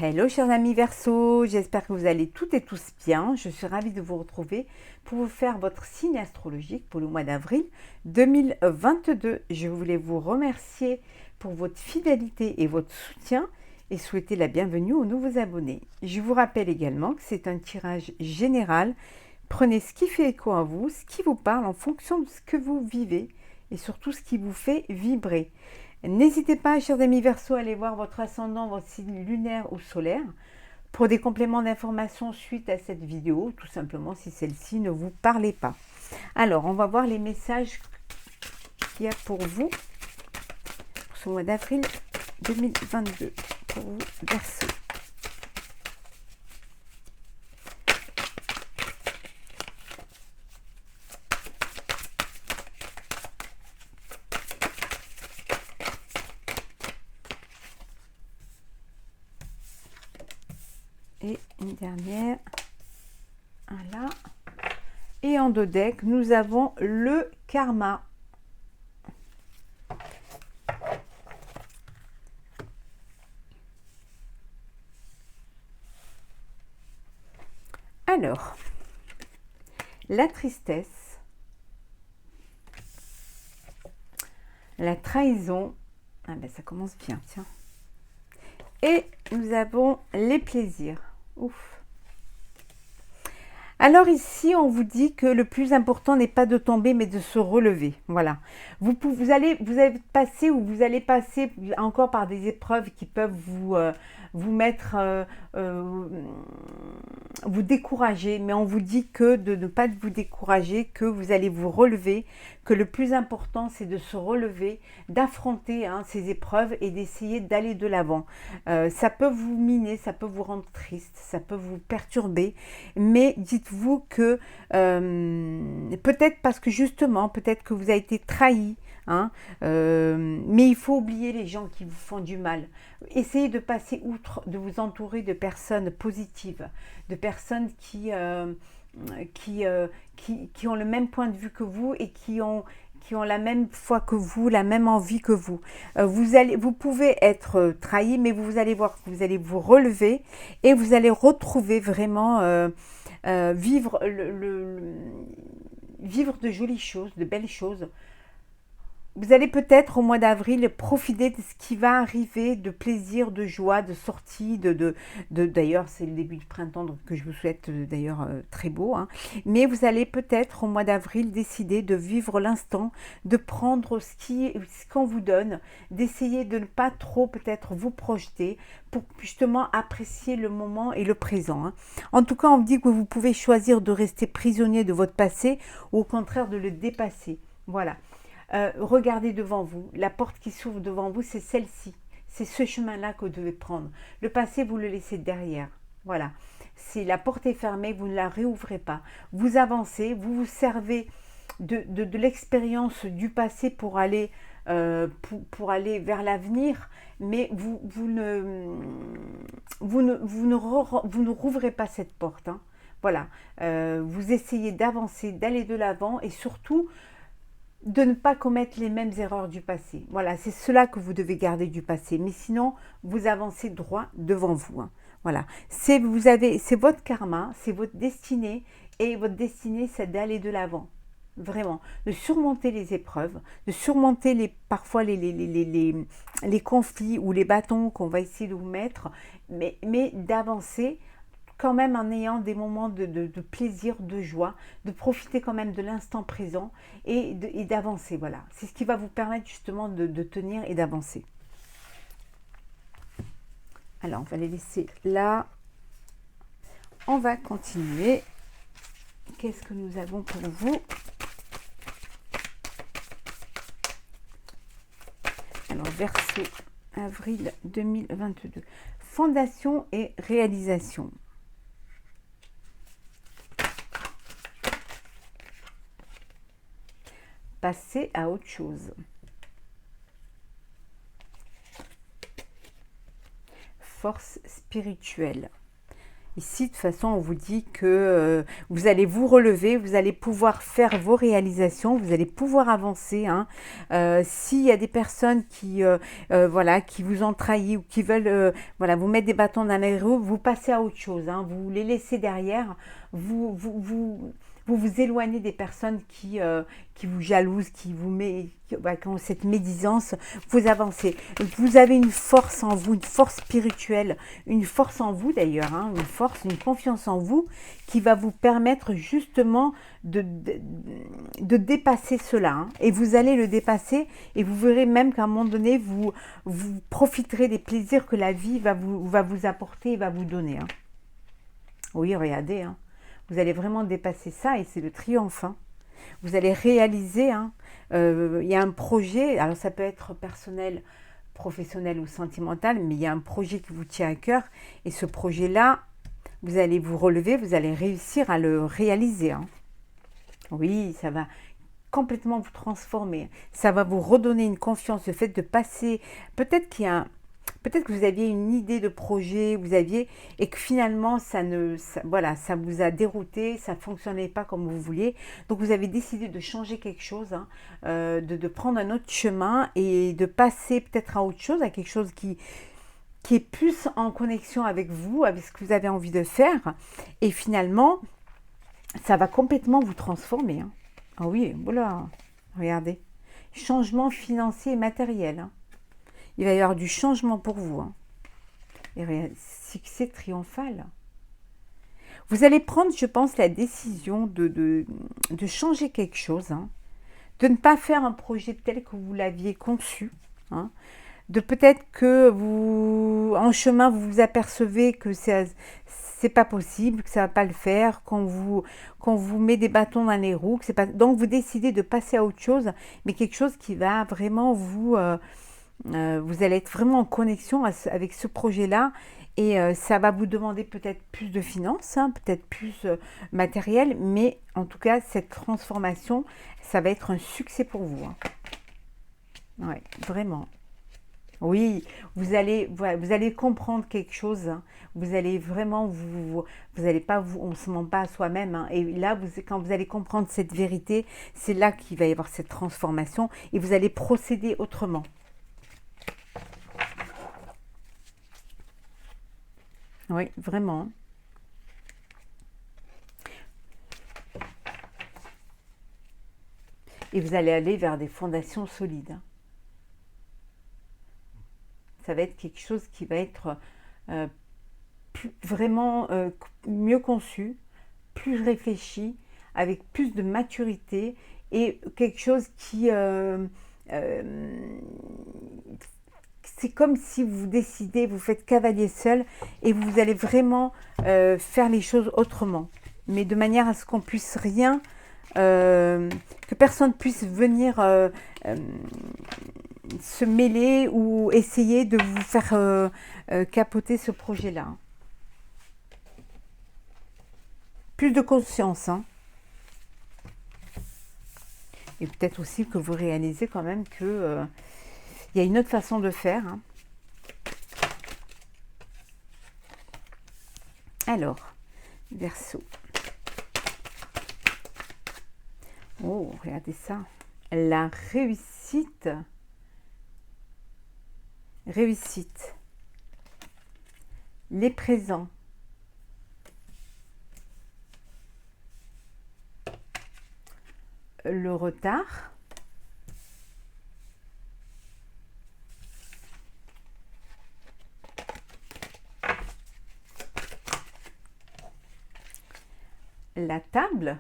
Hello chers amis Verseau, j'espère que vous allez toutes et tous bien. Je suis ravie de vous retrouver pour vous faire votre signe astrologique pour le mois d'avril 2022. Je voulais vous remercier pour votre fidélité et votre soutien et souhaiter la bienvenue aux nouveaux abonnés. Je vous rappelle également que c'est un tirage général. Prenez ce qui fait écho à vous, ce qui vous parle en fonction de ce que vous vivez et surtout ce qui vous fait vibrer. N'hésitez pas, chers amis Verseau, à aller voir votre ascendant, votre signe lunaire ou solaire pour des compléments d'informations suite à cette vidéo, tout simplement si celle-ci ne vous parlait pas. Alors, on va voir les messages qu'il y a pour vous pour ce mois d'avril 2022 pour vous Verseau. Et une dernière, un là. Et en deux decks, nous avons le karma. Alors, la tristesse, la trahison, ah ben ça commence bien, tiens. Et nous avons les plaisirs. Ouf. Alors ici, on vous dit que le plus important n'est pas de tomber, mais de se relever. Voilà. Vous allez passer ou vous allez passer encore par des épreuves qui peuvent vous mettre, vous décourager. Mais on vous dit que de ne pas vous décourager, que vous allez vous relever, que le plus important, c'est de se relever, d'affronter ces épreuves et d'essayer d'aller de l'avant. Ça peut vous miner, ça peut vous rendre triste, ça peut vous perturber, mais dites-vous que peut-être parce que justement, peut-être que vous avez été trahi, mais il faut oublier les gens qui vous font du mal. Essayez de passer outre, de vous entourer de personnes positives, de personnes qui ont le même point de vue que vous et qui ont la même foi que vous, la même envie que vous. Vous pouvez être trahi, mais vous allez voir que vous allez vous relever et vous allez retrouver vraiment vivre de jolies choses, de belles choses. Vous allez peut-être au mois d'avril profiter de ce qui va arriver, de plaisir, de joie, de sortie, d'ailleurs c'est le début du printemps donc que je vous souhaite d'ailleurs très beau. Mais vous allez peut-être au mois d'avril décider de vivre l'instant, de prendre ce qu'on vous donne, d'essayer de ne pas trop peut-être vous projeter pour justement apprécier le moment et le présent. En tout cas, on dit que vous pouvez choisir de rester prisonnier de votre passé ou au contraire de le dépasser. Voilà. Regardez devant vous, la porte qui s'ouvre devant vous, c'est celle-ci. C'est ce chemin-là que vous devez prendre. Le passé, vous le laissez derrière. Voilà. Si la porte est fermée, vous ne la réouvrez pas. Vous avancez, vous vous servez de l'expérience du passé pour aller vers l'avenir, mais vous ne rouvrez pas cette porte. Voilà. Vous essayez d'avancer, d'aller de l'avant et surtout de ne pas commettre les mêmes erreurs du passé. Voilà, c'est cela que vous devez garder du passé. Mais sinon, vous avancez droit devant vous. Voilà, c'est votre karma, c'est votre destinée. Et votre destinée, c'est d'aller de l'avant. Vraiment, de surmonter les épreuves, de surmonter parfois les conflits ou les bâtons qu'on va essayer de vous mettre, mais d'avancer quand même en ayant des moments de plaisir, de joie, de profiter quand même de l'instant présent et d'avancer. Voilà, c'est ce qui va vous permettre justement de tenir et d'avancer. Alors, on va les laisser là. On va continuer. Qu'est-ce que nous avons pour vous? Alors, Verseau, avril 2022. Fondation et réalisation. Passer à autre chose. Force spirituelle. Ici, de toute façon, on vous dit que vous allez vous relever, vous allez pouvoir faire vos réalisations, vous allez pouvoir avancer. Hein. S'il y a des personnes voilà, qui vous ont trahi ou qui veulent voilà, vous mettre des bâtons dans les roues, vous passez à autre chose. Hein. Vous les laissez derrière. Vous vous éloignez des personnes qui vous jalousent, qui ont cette médisance. Vous avancez. Vous avez une force en vous, une force spirituelle, une force en vous d'ailleurs, hein, une force, une confiance en vous qui va vous permettre justement de dépasser cela. Hein. Et vous allez le dépasser et vous verrez même qu'à un moment donné, vous profiterez des plaisirs que la vie va vous apporter et va vous donner. Hein. Oui, regardez, hein. Vous allez vraiment dépasser ça et c'est le triomphe. Hein. Vous allez réaliser, hein, il y a un projet, alors ça peut être personnel, professionnel ou sentimental, mais il y a un projet qui vous tient à cœur et ce projet-là, vous allez vous relever, vous allez réussir à le réaliser. Hein. Oui, ça va complètement vous transformer. Ça va vous redonner une confiance, le fait de passer, peut-être que vous aviez une idée de projet, et que finalement voilà, ça vous a dérouté, ça ne fonctionnait pas comme vous vouliez. Donc vous avez décidé de changer quelque chose, hein, de prendre un autre chemin et de passer peut-être à autre chose, à quelque chose qui est plus en connexion avec vous, avec ce que vous avez envie de faire. Et finalement, ça va complètement vous transformer. Hein. Ah oui, voilà, regardez. Changement financier et matériel. Hein. Il va y avoir du changement pour vous. Hein. Et succès triomphal. Vous allez prendre, je pense, la décision de changer quelque chose. Hein. De ne pas faire un projet tel que vous l'aviez conçu. Hein. De peut-être que en chemin, vous vous apercevez que c'est pas possible, que ça va pas le faire, qu'on vous met des bâtons dans les roues. Donc vous décidez de passer à autre chose, mais quelque chose qui va vraiment vous allez être vraiment en connexion avec ce projet-là et ça va vous demander peut-être plus de finances, hein, peut-être plus matériel, mais en tout cas, cette transformation, ça va être un succès pour vous. Hein. Ouais, vraiment. Oui, vous allez comprendre quelque chose. Hein. Vous allez vraiment vous allez pas on se ment pas à soi-même. Hein. Et là, quand vous allez comprendre cette vérité, c'est là qu'il va y avoir cette transformation et vous allez procéder autrement. Oui, vraiment. Et vous allez aller vers des fondations solides. Ça va être quelque chose qui va être vraiment mieux conçu, plus réfléchi, avec plus de maturité et quelque chose c'est comme si vous décidez, vous faites cavalier seul et vous allez vraiment faire les choses autrement. Mais de manière à ce qu'on puisse rien, que personne puisse venir se mêler ou essayer de vous faire capoter ce projet-là. Plus de conscience. Hein. Et peut-être aussi que vous réalisez quand même que il y a une autre façon de faire. Hein. Alors, Verseau. Oh, regardez ça. La réussite. Réussite. Les présents. Le retard. La table.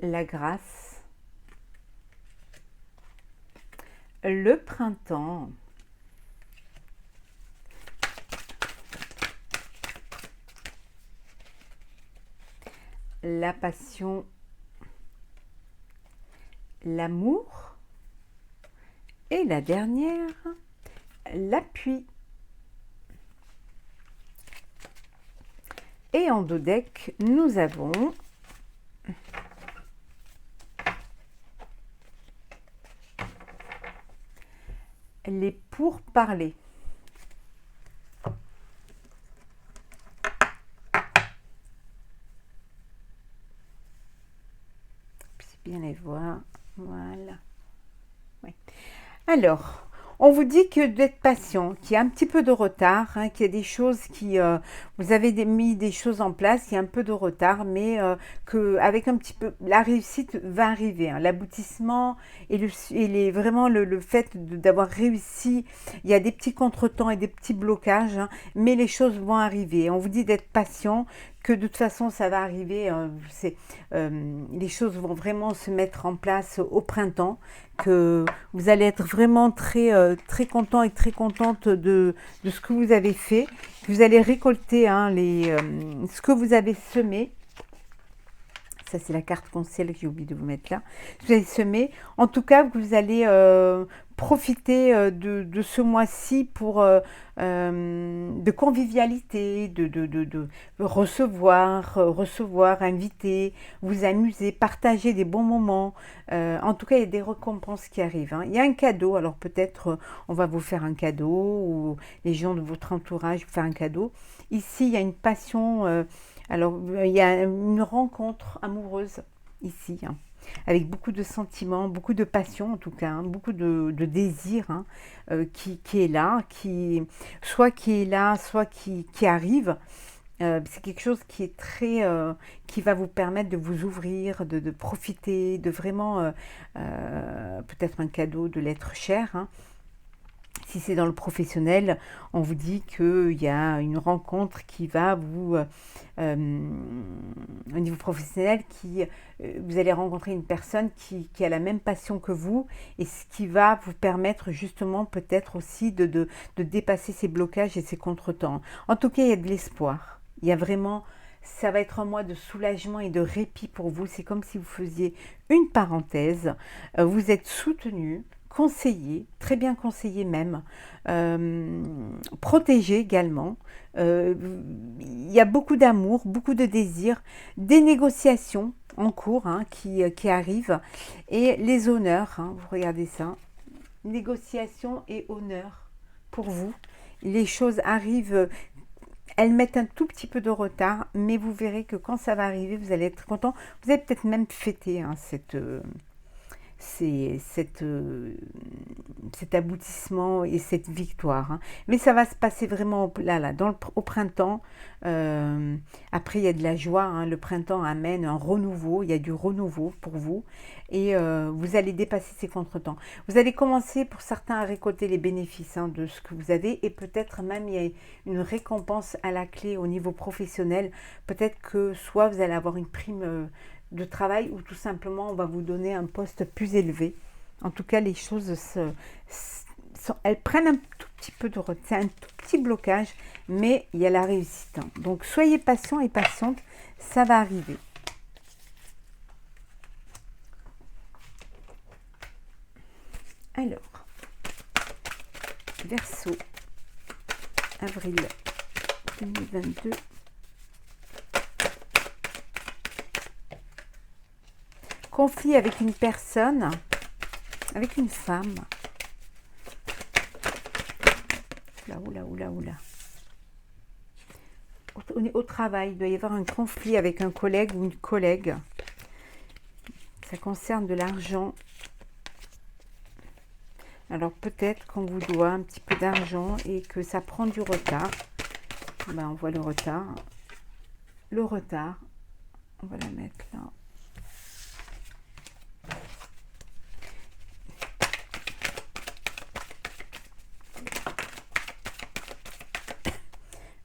La grâce. Le printemps. La passion. L'amour. Et la dernière, l'appui. Et en dos deck, nous avons les pourparlers. voir. Voilà. Oui. Alors, on vous dit que d'être patient, qu'il y a un petit peu de retard, hein, qu'il y a des choses qui... vous avez mis des choses en place, il y a un peu de retard, mais qu'avec un petit peu... La réussite va arriver. Hein, l'aboutissement vraiment le fait d'avoir réussi, il y a des petits contretemps et des petits blocages, hein, mais les choses vont arriver. On vous dit d'être patient, que de toute façon ça va arriver, les choses vont vraiment se mettre en place au printemps, que vous allez être vraiment très content et très contente de ce que vous avez fait, que vous allez récolter hein, ce que vous avez semé. Ça, c'est la carte conseil que j'ai oublié de vous mettre là. Vous allez semer. En tout cas, vous allez profiter de ce mois-ci pour de convivialité, de recevoir, inviter, vous amuser, partager des bons moments. En tout cas, il y a des récompenses qui arrivent. Hein. Il y a un cadeau. Alors peut-être on va vous faire un cadeau ou les gens de votre entourage vous faire un cadeau. Ici, il y a une passion... alors, il y a une rencontre amoureuse ici, hein, avec beaucoup de sentiments, beaucoup de passion en tout cas, hein, beaucoup de désir hein, qui est là, soit qui est là, soit qui arrive. C'est quelque chose qui est qui va vous permettre de vous ouvrir, de profiter, de vraiment, peut-être un cadeau de l'être cher. Hein. Si c'est dans le professionnel, on vous dit qu'il y a une rencontre qui va au niveau professionnel, vous allez rencontrer une personne qui a la même passion que vous et ce qui va vous permettre justement peut-être aussi de dépasser ces blocages et ces contretemps. En tout cas, il y a de l'espoir. Il y a vraiment... Ça va être un mois de soulagement et de répit pour vous. C'est comme si vous faisiez une parenthèse. Vous êtes soutenu, conseillé, très bien conseillé même, protégé également. Il y a beaucoup d'amour, beaucoup de désir, des négociations en cours hein, qui arrivent et les honneurs, hein, vous regardez ça, négociations et honneurs pour vous. Les choses arrivent, elles mettent un tout petit peu de retard, mais vous verrez que quand ça va arriver, vous allez être content. Vous allez peut-être même fêter hein, cet aboutissement et cette victoire. Hein. Mais ça va se passer vraiment là, au printemps. Après, il y a de la joie. Hein. Le printemps amène un renouveau. Il y a du renouveau pour vous. Et vous allez dépasser ces contretemps. Vous allez commencer pour certains à récolter les bénéfices hein, de ce que vous avez. Et peut-être même il y a une récompense à la clé au niveau professionnel. Peut-être que soit vous allez avoir une prime... de travail ou tout simplement on va vous donner un poste plus élevé. En tout cas, les choses elles prennent un tout petit peu de retard, c'est un tout petit blocage, mais il y a la réussite. Hein. Donc soyez patient et patiente, ça va arriver. Alors, Verseau, avril 2022. Conflit avec une personne, avec une femme. Oula. Au travail, il doit y avoir un conflit avec un collègue ou une collègue. Ça concerne de l'argent. Alors peut-être qu'on vous doit un petit peu d'argent et que ça prend du retard. Ben, on voit le retard. Le retard, on va la mettre là.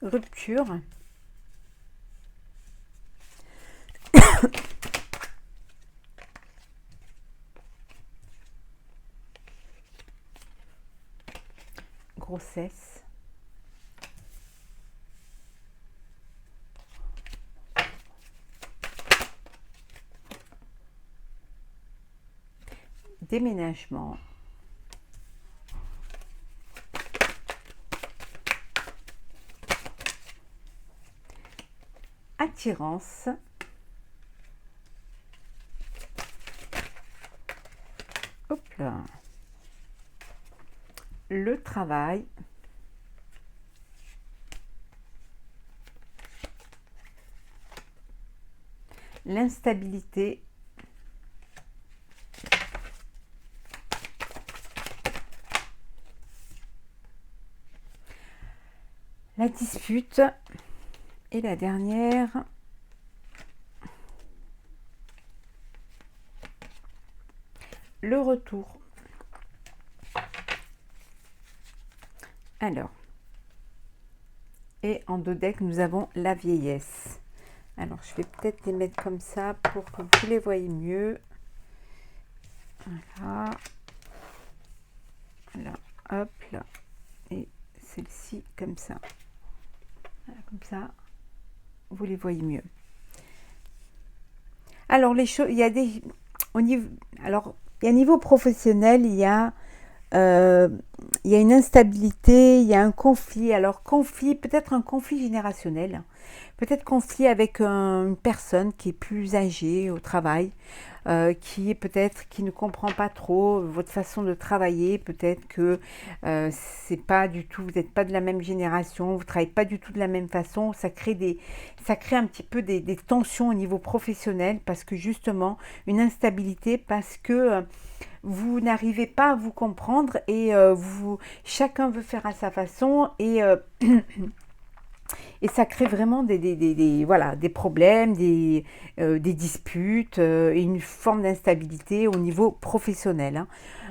Rupture. Grossesse. Déménagement. Attirance. Hop là. Le travail. L'instabilité. la dispute. Et la dernière, le retour. Alors, et en deux decks, nous avons la vieillesse. Alors, je vais peut-être les mettre comme ça pour que vous les voyez mieux. Voilà. Là, hop, là. Et celle-ci, comme ça. Voilà, comme ça, vous les voyez mieux. Alors, les choses, il y a des... Au niveau, alors, il y a niveau professionnel, il y a une instabilité, il y a un conflit. Alors, conflit, peut-être un conflit générationnel. Peut-être conflit avec une personne qui est plus âgée au travail, qui est peut-être qui ne comprend pas trop votre façon de travailler. Peut-être que c'est pas du tout, vous n'êtes pas de la même génération, vous travaillez pas du tout de la même façon. Ça crée un petit peu des tensions au niveau professionnel parce que justement une instabilité parce que vous n'arrivez pas à vous comprendre et chacun veut faire à sa façon et ça crée vraiment voilà, des problèmes, des disputes et une forme d'instabilité au niveau professionnel.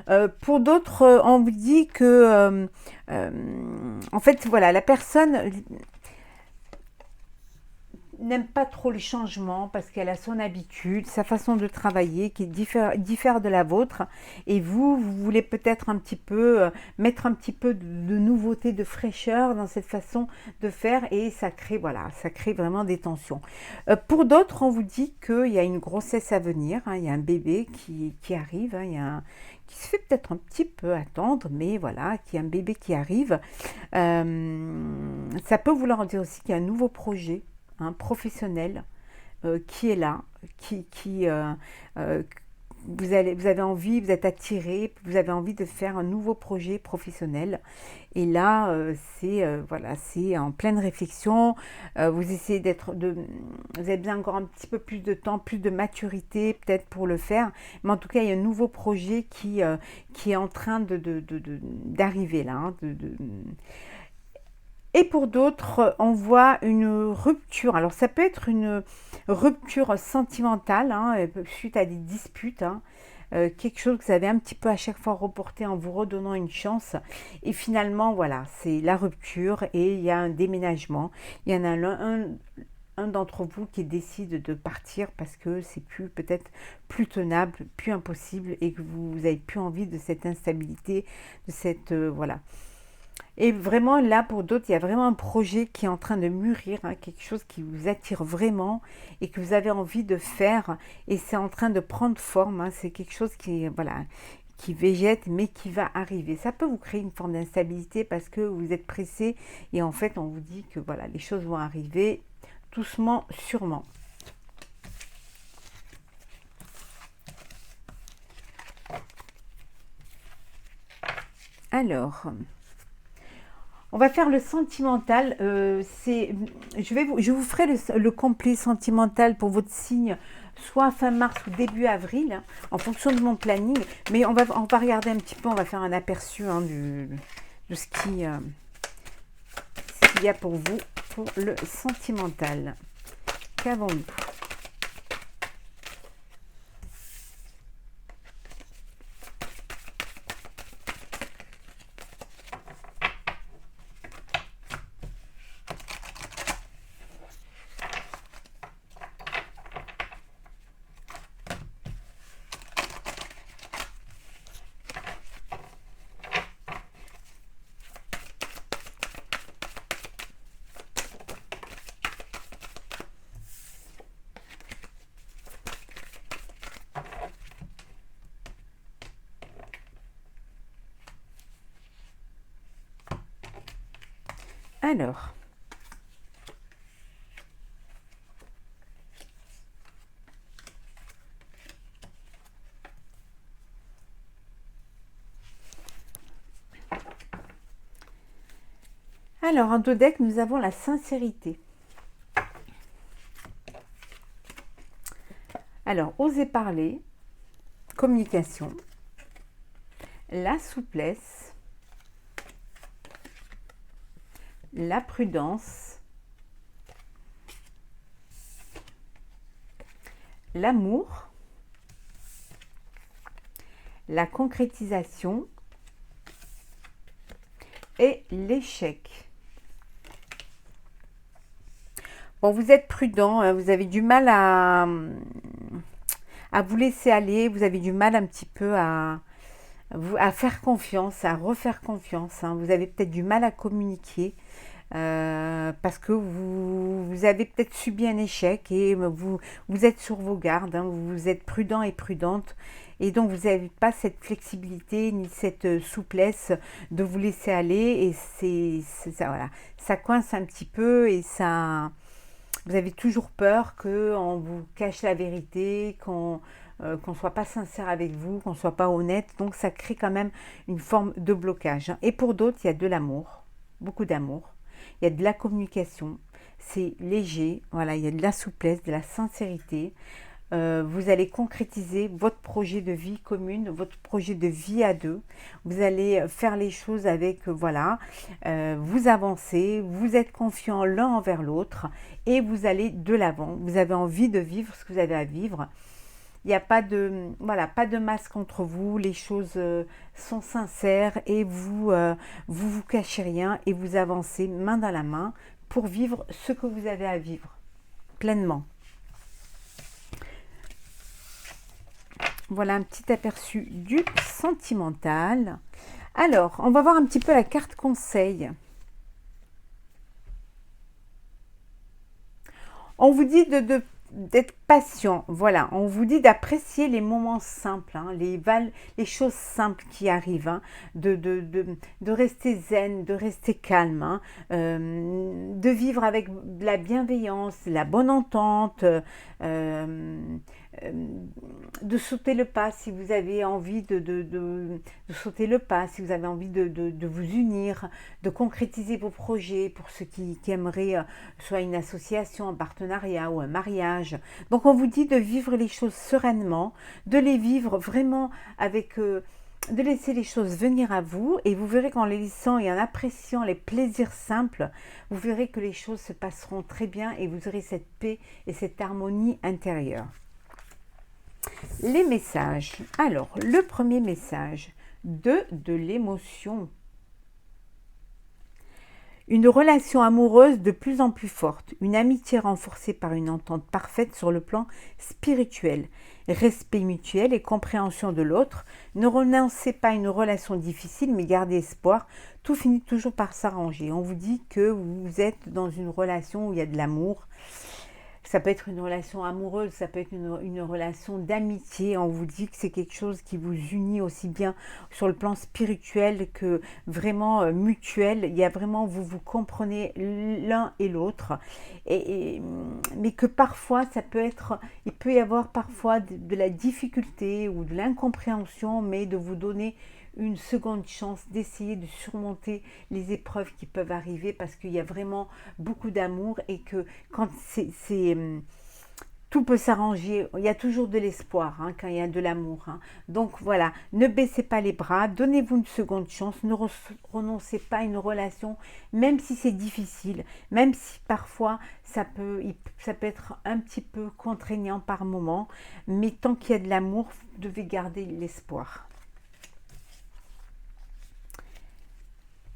Hein. Pour d'autres, on vous dit que, en fait, voilà, la personne n'aime pas trop les changements parce qu'elle a son habitude, sa façon de travailler qui diffère de la vôtre. Et vous voulez peut-être un petit peu mettre un petit peu de nouveauté, de fraîcheur dans cette façon de faire et ça crée, voilà, ça crée vraiment des tensions. Pour d'autres, on vous dit qu'il y a une grossesse à venir, hein, il y a un bébé qui arrive, hein, qui se fait peut-être un petit peu attendre, mais voilà, qui a un bébé qui arrive. Ça peut vouloir dire aussi qu'il y a un nouveau projet professionnel qui est là, euh, vous avez envie, vous êtes attiré, vous avez envie de faire un nouveau projet professionnel. Et là, voilà, c'est en pleine réflexion. Vous essayez vous avez besoin encore un petit peu plus de temps, plus de maturité peut-être pour le faire. Mais en tout cas, il y a un nouveau projet qui est en train d'arriver là. Hein, et pour d'autres, on voit une rupture. Alors ça peut être une rupture sentimentale hein, suite à des disputes. Hein, quelque chose que vous avez un petit peu à chaque fois reporté en vous redonnant une chance. Et finalement, voilà, c'est la rupture et il y a un déménagement. Il y en a un d'entre vous qui décide de partir parce que c'est plus peut-être plus tenable, plus impossible et que vous n'avez plus envie de cette instabilité, de cette voilà. Et vraiment, là, pour d'autres, il y a vraiment un projet qui est en train de mûrir, hein, quelque chose qui vous attire vraiment et que vous avez envie de faire. Et c'est en train de prendre forme. Hein, c'est quelque chose voilà, qui végète, mais qui va arriver. Ça peut vous créer une forme d'instabilité parce que vous êtes pressé. Et en fait, on vous dit que voilà, les choses vont arriver doucement, sûrement. Alors... On va faire le sentimental. Je vous ferai le complet sentimental pour votre signe, soit fin mars ou début avril, hein, en fonction de mon planning. Mais on va regarder un petit peu, on va faire un aperçu hein, de ce qu'il y a pour vous pour le sentimental. Qu'avons-nous ? Alors, en deux decks, nous avons la sincérité. Alors, oser parler, communication, la souplesse, la prudence, l'amour, la concrétisation et l'échec. Bon, vous êtes prudent, hein, vous avez du mal à vous laisser aller, vous avez du mal un petit peu à faire confiance, à refaire confiance, hein. Vous avez peut-être du mal à communiquer parce que vous avez peut-être subi un échec et vous êtes sur vos gardes, hein, vous êtes prudent et prudente. Et donc, vous n'avez pas cette flexibilité ni cette souplesse de vous laisser aller. Et ça, voilà, ça coince un petit peu et ça, vous avez toujours peur qu'on vous cache la vérité, qu'on ne soit pas sincère avec vous, qu'on ne soit pas honnête. Donc, ça crée quand même une forme de blocage, hein. Et pour d'autres, il y a de l'amour, beaucoup d'amour. Il y a de la communication, c'est léger, voilà, il y a de la souplesse, de la sincérité. Vous allez concrétiser votre projet de vie commune, votre projet de vie à deux. Vous allez faire les choses avec, voilà, vous avancez, vous êtes confiants l'un envers l'autre et vous allez de l'avant. Vous avez envie de vivre ce que vous avez à vivre. Il n'y a pas de, voilà, pas de masque entre vous, les choses sont sincères et vous cachez rien et vous avancez main dans la main pour vivre ce que vous avez à vivre pleinement. Voilà un petit aperçu du sentimental. Alors, on va voir un petit peu la carte conseil. On vous dit d'être patient, voilà, on vous dit d'apprécier les moments simples, hein, les choses simples qui arrivent, hein, de rester zen, de rester calme, hein, de vivre avec de la bienveillance, la bonne entente, de sauter le pas si vous avez envie de sauter le pas, si vous avez envie de vous unir, de concrétiser vos projets pour ceux qui aimeraient soit une association, un partenariat ou un mariage. Donc on vous dit de vivre les choses sereinement, de les vivre vraiment avec... de laisser les choses venir à vous et vous verrez qu'en les laissant et en appréciant les plaisirs simples, vous verrez que les choses se passeront très bien et vous aurez cette paix et cette harmonie intérieure. Les messages. Alors, le premier message, de l'émotion. Une relation amoureuse de plus en plus forte, une amitié renforcée par une entente parfaite sur le plan spirituel, respect mutuel et compréhension de l'autre. Ne renoncez pas à une relation difficile, mais gardez espoir, tout finit toujours par s'arranger. On vous dit que vous êtes dans une relation où il y a de l'amour. Ça peut être une relation amoureuse, ça peut être une relation d'amitié. On vous dit que c'est quelque chose qui vous unit aussi bien sur le plan spirituel que vraiment mutuel. Il y a vraiment, vous comprenez l'un et l'autre. Mais que parfois, il peut y avoir parfois de la difficulté ou de l'incompréhension, mais de vous donner une seconde chance d'essayer de surmonter les épreuves qui peuvent arriver parce qu'il y a vraiment beaucoup d'amour et que quand tout peut s'arranger, il y a toujours de l'espoir hein, quand il y a de l'amour. Hein. Donc voilà, ne baissez pas les bras, donnez-vous une seconde chance, ne renoncez pas à une relation, même si c'est difficile, même si parfois ça peut être un petit peu contraignant par moment, mais tant qu'il y a de l'amour, vous devez garder l'espoir.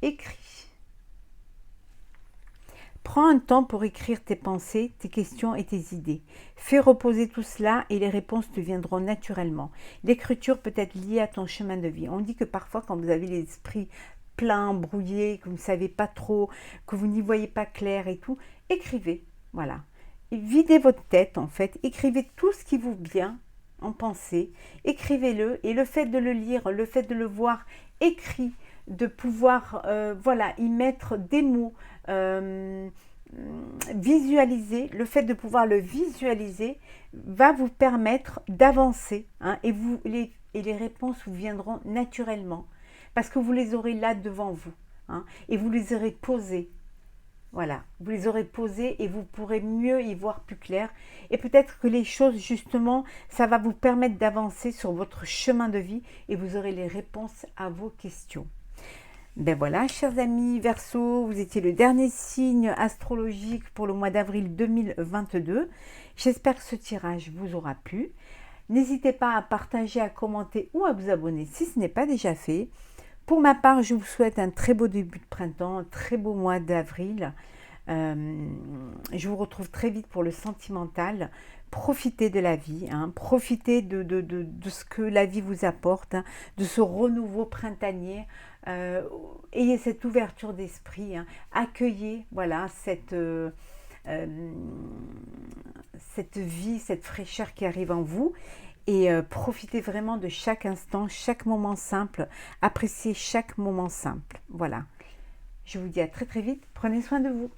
Écris. Prends un temps pour écrire tes pensées, tes questions et tes idées. Fais reposer tout cela et les réponses te viendront naturellement. L'écriture peut être liée à ton chemin de vie. On dit que parfois quand vous avez l'esprit plein, brouillé, que vous ne savez pas trop, que vous n'y voyez pas clair et tout, écrivez. Voilà. Et videz votre tête en fait. Écrivez tout ce qui vous vient en pensée. Écrivez-le et le fait de le lire, le fait de le voir écrit, de pouvoir voilà, y mettre des mots, visualiser, le fait de pouvoir le visualiser va vous permettre d'avancer hein, et les réponses vous viendront naturellement parce que vous les aurez là devant vous hein, et vous les aurez posées. Voilà, vous les aurez posées et vous pourrez mieux y voir plus clair. Et peut-être que les choses, justement, ça va vous permettre d'avancer sur votre chemin de vie et vous aurez les réponses à vos questions. Ben voilà, chers amis Verseau, vous étiez le dernier signe astrologique pour le mois d'avril 2022. J'espère que ce tirage vous aura plu. N'hésitez pas à partager, à commenter ou à vous abonner si ce n'est pas déjà fait. Pour ma part, je vous souhaite un très beau début de printemps, un très beau mois d'avril. Je vous retrouve très vite pour le sentimental. Profitez de la vie, hein, profitez de ce que la vie vous apporte, hein, de ce renouveau printanier. Ayez cette ouverture d'esprit, hein, accueillez voilà, cette vie, cette fraîcheur qui arrive en vous. Et profitez vraiment de chaque instant, chaque moment simple. Appréciez chaque moment simple. Voilà. Je vous dis à très très vite. Prenez soin de vous.